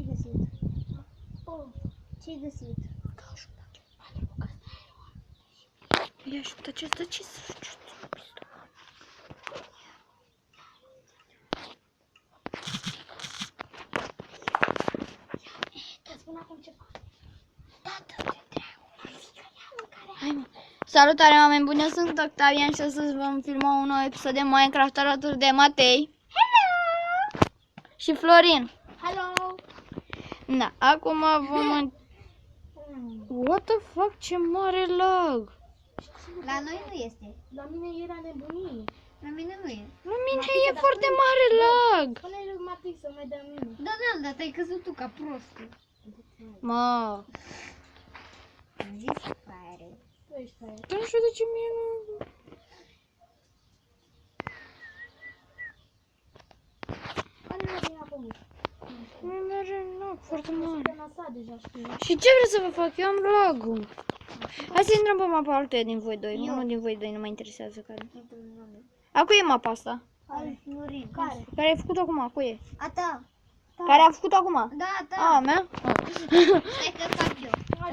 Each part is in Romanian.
găsit? Oh, ce-ai găsit? Ia și uite ce să Salutare, oameni buni, eu sunt Octavian și astăzi vom filma un nou episod de Minecraft alături de Matei. Hello! Și Florin. Hello! Da, acum vom... What the fuck, ce mare lag! La noi nu este. La mine era nebunie. La mine nu e. La mine e foarte mare lag! Pune-i lui Matei să mai dea mine. Da, dar te-ai căzut tu ca prostul. Mă, Am zis fraiere. Tu ești aia. dar nu știu de ce mie nu... Are la din apă mult. Nu merge lag foarte mare. Pe nasa deja știu. Și ce vreți să vă fac? Eu am lag-ul. Hai să intrăm pe mapa altuia din voi doi. Unul din voi doi nu mă interesează care. A cui e mapa asta? Care? Florin. Care? Care ai făcut acum? A cui e? A ta. Care a făcut acum? Da, A, a mea? Stai că fac eu.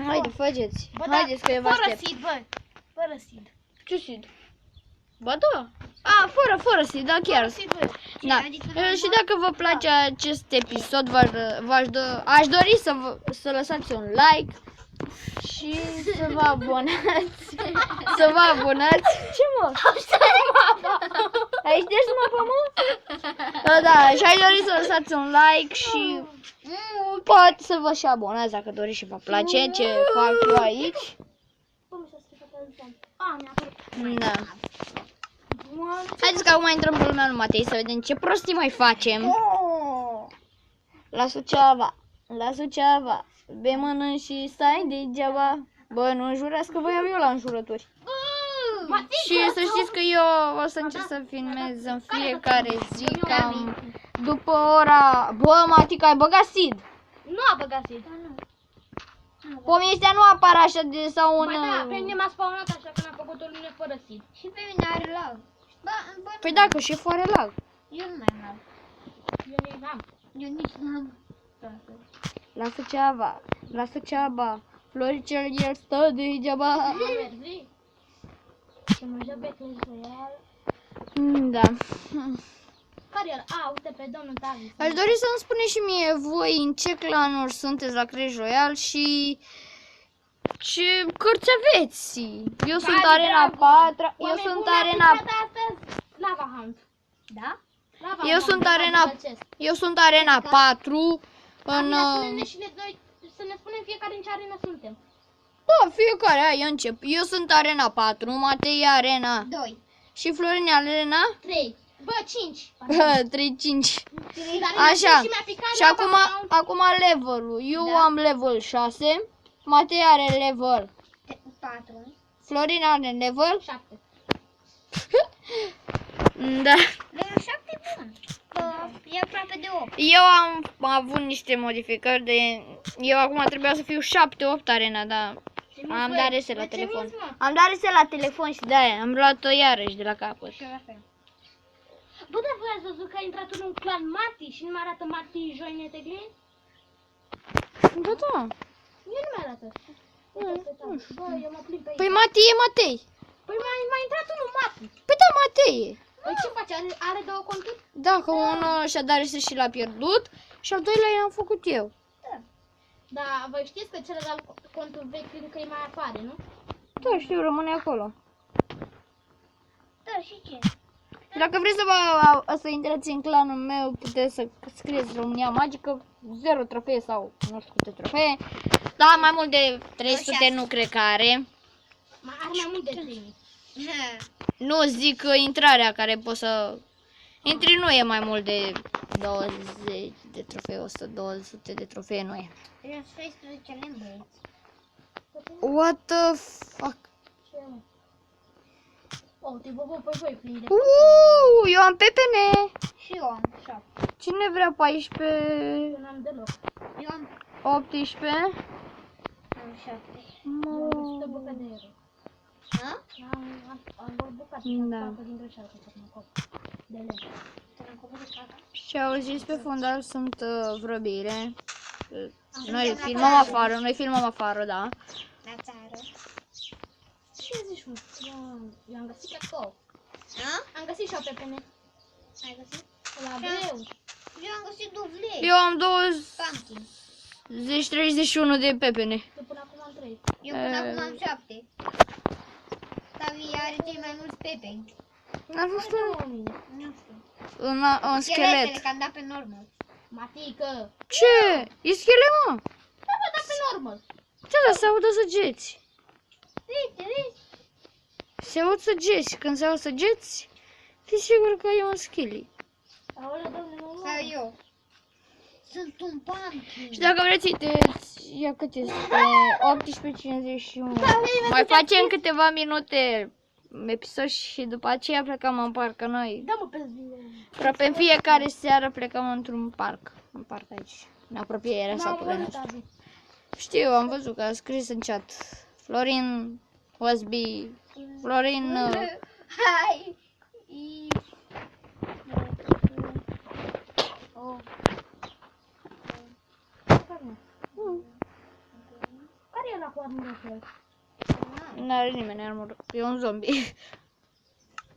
Haide, faceți. Bă, Haideți că eu vă fără aștept. seed, bă. Fără seed. Ce seed? Ba da. A, fără seed, da chiar. Fără seed, bă. Da. Și dacă vă place acest episod, aș dori să lăsați un like și să vă abonați. Să vă abonați. Ce mă? Ai șters mapa, mă? Da, și aș dori să lăsați un like și poate să vă și abonați dacă doriți și vă place ce fac eu aici. Bă, mi s-a stricat telefon. A, mi-a apărut. Da. Haideți că acum intrăm pe lumea lui Matei să vedem ce prostii mai facem. La Suceava, bei mănânci și stai degeaba. Bă, nu înjurați că vă iau eu la înjurături. Și să știți că eu o să încerc să filmez în fiecare zi cam după ora... Bă, Matica, ai băgat seed. Nu a băgat seed. Pomii ăștia nu apar așa de sau un... Ba da, pe mine m-a spawnat așa când am făcut o lume fără seed. Și pe mine are lag. Bă, Păi da, că și foare lag. eu nu mai am lag. Eu nici n-am. Eu nici nu am. La Suceava, Floricel el stă degeaba. Am merzi. Să mă joc pe Clash Royale. Da. Care el? A, uite pe domnul David. Aș dori să-mi spuneți și mie voi în ce clanuri sunteți la Clash Royale și ce cărți aveți. Eu sunt Arena 4, eu sunt Arena... Astăzi, Lava Hunt. Da? Lava Eu Hunt, sunt da, Arena... acest. Eu sunt Arena 4 în... Spune-ne și noi, să ne spunem fiecare în ce arenă suntem. Da, fiecare, hai, eu încep. Eu sunt Arena 4, Matei e Arena 2. și Florin e Arena 3. Bă, 5. 3-5. Așa. Și acum levelul. Eu Da. am level 6, Matei are level, 4. Florin are level 7. Da. Level 7 bun. E aproape de 8. Eu am avut niște modificări de... Eu acum trebuia să fiu 7-8 arena, dar am dat reset la telefon. Am dat reset la telefon și de-aia am luat-o iarăși de la capăt. Bă, dar voi ați văzut că a intrat în un clan Mati și nu mi arată Mati join the game? Da, da. Mie nu mi-arată. Bă, eu mă plimb pe aici. Păi Matei e Matei. Păi m-a intrat unul Mati. Păi da, Matei e. Păi ce face? Are două conturi? Da, că unul și-a dat reset și l-a pierdut și al doilea i-am făcut eu. Da, voi știți că celălalt contul vechi încă îi mai apare, nu? Da, știu, rămâne acolo. Da, și ce? Dacă vreți să intrați în clanul meu, puteți să scrieți România Magică, 0 trofee sau nu știu câte trofee. Da, mai mult de 300 nu cred că are. Are mai mult de 3000. Nu zic intrarea care poți să... Intri nu e mai mult de 20 de trofee, 100-200 de trofee nu e. Eu 16 lemn, băieți. What the fuck? Ce mă? Oh, te vă pe voi prinde. Eu am pepene. Și eu am 7. Cine vrea 14? Eu n-am deloc. Eu am 18? am 7. Eu am 100 bucăți de euro. Ha? Am o bucată Da. din greșeală să mă cop. De lemn. Să ne coboră caca. Și auziți pe fundal sunt vrăbire. Noi filmăm afară, da. La țară. Ce zici, mă? Eu am găsit cacao. A? Am găsit și o pepene. Ai găsit? La greu. Eu am găsit duvlei. Eu am Pumpkin. 31 de pepene. Eu până acum am 3. Eu până acum am 7. Tavi are cei mai mulți pepeni. N-a fost mine. Nu știu. un Scheletele, schelet. că am dat pe normal. Matică. Ce? E schelet, mă? Da, bă, da pe normal. Ce da, se audă săgeți. Uite, vezi? Se aud săgeți. Când se aud săgeți, fii sigur că e un schili. Aoleu, doamne, nu Sau eu. Sunt un pumpkin. Și dacă vreți, ia cât este? 18:51. Mai facem câteva minute episod și după aceea plecăm în parc, că noi Da, mă, pe zile. aproape în fiecare seară plecăm într-un parc. În parc aici, în apropierea N-am satului văzut, nostru. Abi. Știu, am văzut că a scris în chat. Florin USB. Florin... Hai. Oh. Care e la cu armură pe el? N-are nimeni armură. E un zombie.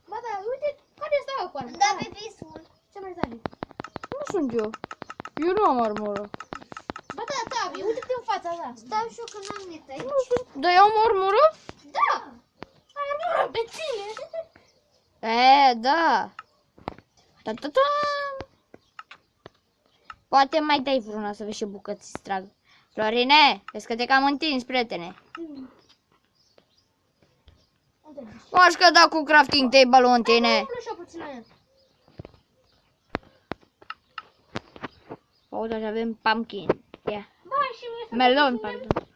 Ba da, uite, care este ăla cu armură? Da, pe visul. Ce mai zavi? Nu sunt eu. Eu nu am armură. Ba da, Tavi, uite-te în fața ta. Stau și eu că n-am net aici. Nu sunt. Dar eu am armură? Da! Ai armură pe tine. Da. Ta-ta-ta. Poate mai dai vreuna să vezi ce bucăți îți trag. Florine, vezi că te cam întins, prietene. M-aș căda cu crafting table-ul în tine. Nu și-o puțin la el. Uite, așa avem pumpkin. Ia. Ba, și mie să Melon, puțin el. pardon.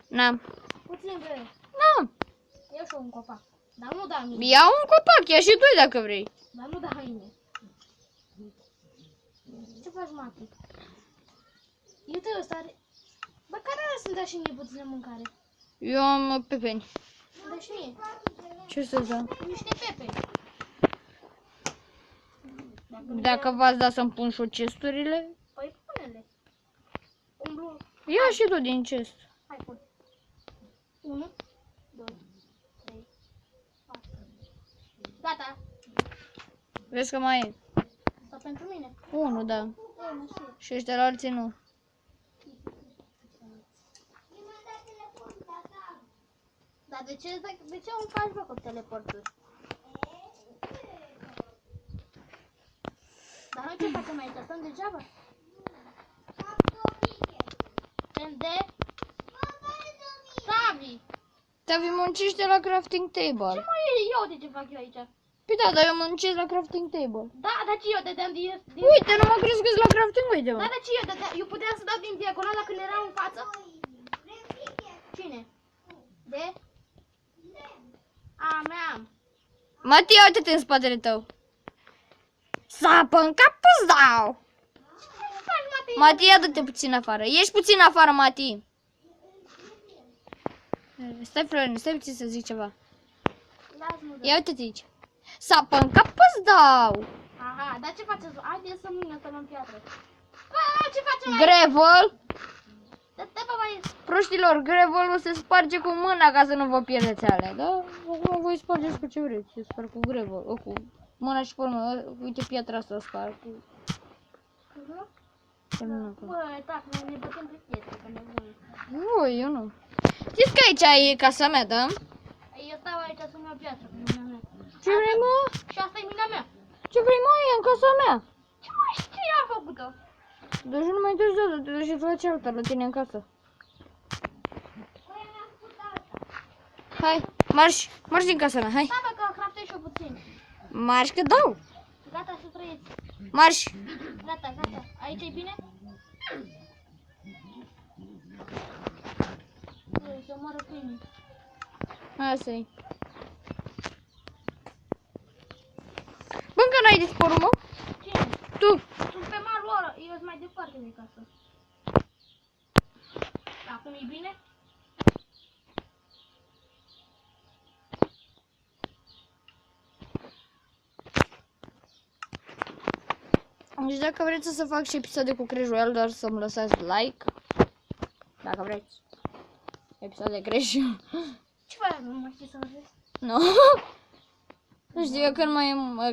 N-am. Puțin pe el. N-am. Iau și-o un copac. Dar nu da mine. Ia un copac, ia și tu dacă vrei. Dar nu da mine. Ce faci, Mati? Uite ăsta are... Bă, care are să-mi dea și mie puțină mâncare? Eu am pepeni. Dă și mie. Ce să-ți dau? Niște pepe. Dacă v-ați dat să-mi pun și chesturile, Păi pune-le. Umblu. ia și tu din chest. Hai, pun. 1, 2, 3, 4. Gata. Vezi că mai e. Sau pentru mine. Unul, da. 1, și Și ăștia la alții nu. Dar de ce îmi faci, bă, cu teleporturi? Dar noi ce facem aici? Stăm degeaba? De? Tavi! Tavi muncește la crafting Ce table. mai e eu de ce fac eu aici? Păi da, dar eu muncesc la crafting table. Da, dar ce eu dădeam din... Uite, nu m-a crezut la crafting, uite, Da, mă. dar ce eu dădeam? Eu puteam să dau din diagonala când eram în față? Cine? De? A, mea. Matia, uite-te în spatele tău. Sapă în cap, îți dau. Ce faci, Mati? Matia, dă-te puțin afară. Ieși puțin afară, Mati. Stai, Florin, stai puțin să zic ceva. Lasă-mă, Ia uite-te aici. Sapă în cap, îți dau. Aha, dar ce faceți? Haideți să mâine să luăm piatră. A, ce facem aici? Gravel. Dă-te, bă, mai... Proștilor, gravel se sparge cu mâna ca să nu vă pierdeți alea, da? Acum voi spargeți cu ce vreți. Se sparg cu gravel, cu mâna și pe urmă. Uite piatra asta o sparg cu... Bă, tac, noi ne bătem pe pietre, că ne vrem. Nu, eu nu. Știți că aici e casa mea, da? Eu stau aici să-mi iau piatră, că e mina mea. Ce vrei, mă? Și asta e mina mea. Ce vrei, mă? E în casa mea. Ce mai știi, am făcut-o? Deci nu mai interesează, te duci și faci alta la tine în casă. Hai, marș din casa mea, hai. Da, bă, că craftez și-o puțin. Marș că dau. Gata, să trăiți. Marș. Gata, gata. Aici e bine? Băi, să moară câinii. Asta-i. Bă, încă n-ai dispărut, mă? Cine? Tu. Sunt pe malul ăla, eu sunt mai departe de casă. Acum e bine? Deci dacă vreți să fac și episoade cu Crash Royale, doar să-mi lăsați like. Dacă vreți. Episoade Crash. Ce faci? Nu mai știi să vezi? Nu. Nu știu, eu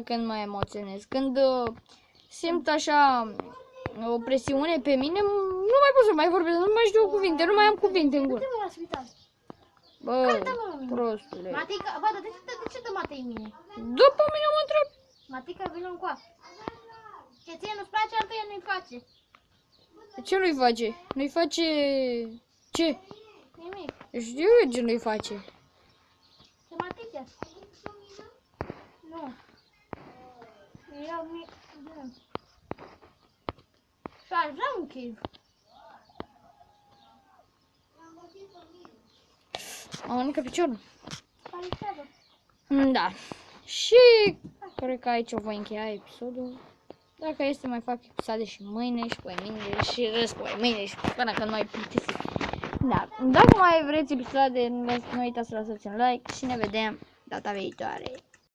când mă emoționez. Când simt așa o presiune pe mine, nu mai pot să mai vorbesc, nu mai știu cuvinte, nu mai am cuvinte în gură. Câte mă la spital? Bă, Cântă-mă la mine. prostule. Matica, bă, dar de ce dă Matei mine? După mine mă întreb. Matica, vină încoa. Ce ție nu-ți place, altuia nu-i face. Ce nu-i face? Nu-i face... Ce? Nimic. Știu eu ce nu-i face. Ce Matica? Nu. Eu mi... Bine. Și aș vrea un cave. Am mănâncat piciorul. Pare. Da. Și cred că aici o voi încheia episodul. Dacă este, mai fac episoade și mâine și poimâine și răspoimâine și până când mai plictisit. Da. Dacă mai vreți episoade, nu uitați să lăsați un like și ne vedem data viitoare.